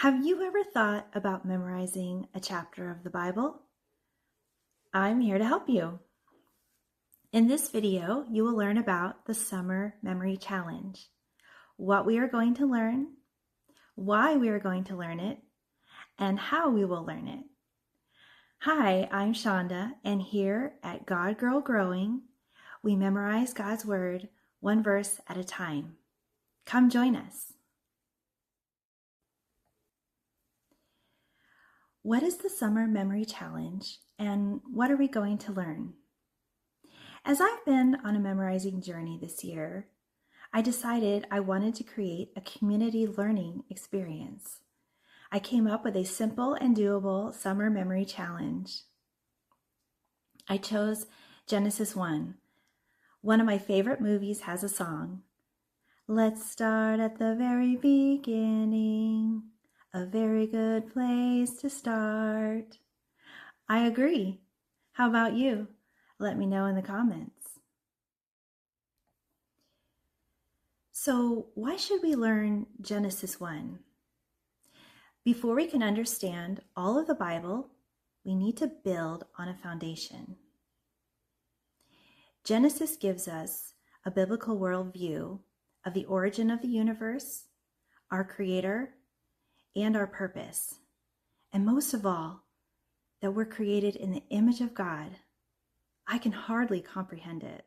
Have you ever thought about memorizing a chapter of the Bible? I'm here to help you. In this video, you will learn about the Summer Memory Challenge, what we are going to learn, why we are going to learn it, and how we will learn it. Hi, I'm Shonda, and here at God Girl Growing, we memorize God's Word one verse at a time. Come join us. What is the Summer Memory Challenge, and what are we going to learn? As I've been on a memorizing journey this year, I decided I wanted to create a community learning experience. I came up with a simple and doable Summer Memory Challenge. I chose Genesis 1. One of my favorite movies has a song. Let's start at the very beginning. A very good place to start. I agree. How about you? Let me know in the comments. So, why should we learn Genesis 1? Before we can understand all of the Bible, we need to build on a foundation. Genesis gives us a biblical worldview of the origin of the universe, our Creator, and our purpose, and most of all, that we're created in the image of God. I can hardly comprehend it.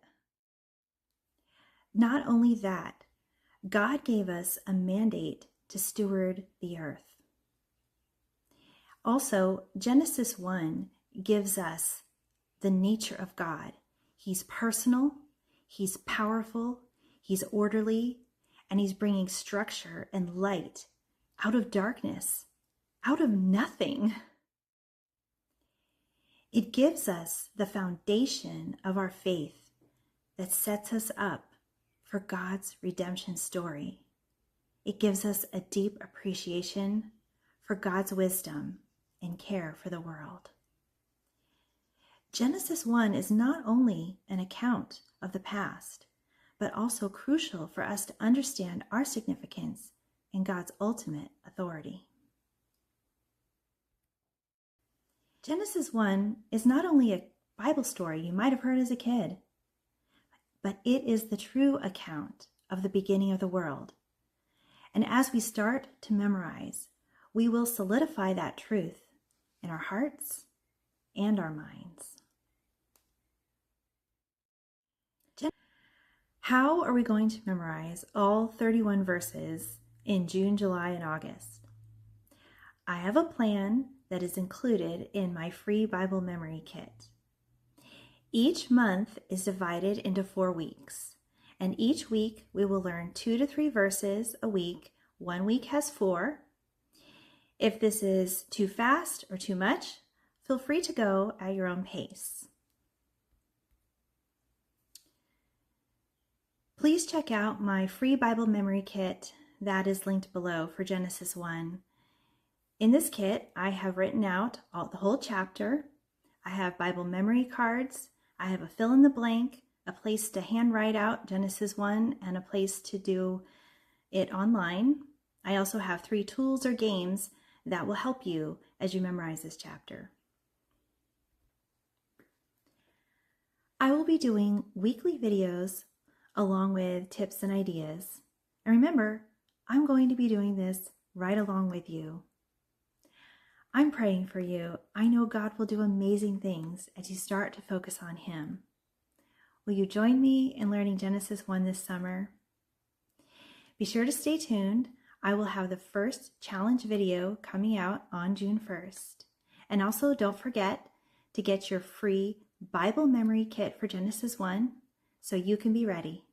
Not only that, God gave us a mandate to steward the earth. Also, Genesis 1 gives us the nature of God. He's personal, He's powerful, He's orderly, and He's bringing structure and light out of darkness, out of nothing. It gives us the foundation of our faith that sets us up for God's redemption story. It gives us a deep appreciation for God's wisdom and care for the world. Genesis 1 is not only an account of the past, but also crucial for us to understand our significance in God's ultimate authority. Genesis 1 is not only a Bible story you might have heard as a kid, but it is the true account of the beginning of the world. And as we start to memorize, we will solidify that truth in our hearts and our minds. How are we going to memorize all 31 verses in June, July, and August? I have a plan that is included in my free Bible memory kit. Each month is divided into 4 weeks, and each week we will learn 2 to 3 verses a week. 1 week has 4. If this is too fast or too much, feel free to go at your own pace. Please check out my free Bible memory kit that is linked below for Genesis 1. In this kit, I have written out the whole chapter. I have Bible memory cards. I have a fill in the blank, a place to handwrite out Genesis 1, and a place to do it online. I also have 3 tools or games that will help you as you memorize this chapter. I will be doing weekly videos along with tips and ideas. And remember, I'm going to be doing this right along with you. I'm praying for you. I know God will do amazing things as you start to focus on Him. Will you join me in learning Genesis 1 this summer? Be sure to stay tuned. I will have the first challenge video coming out on June 1st. And also don't forget to get your free Bible memory kit for Genesis 1 so you can be ready.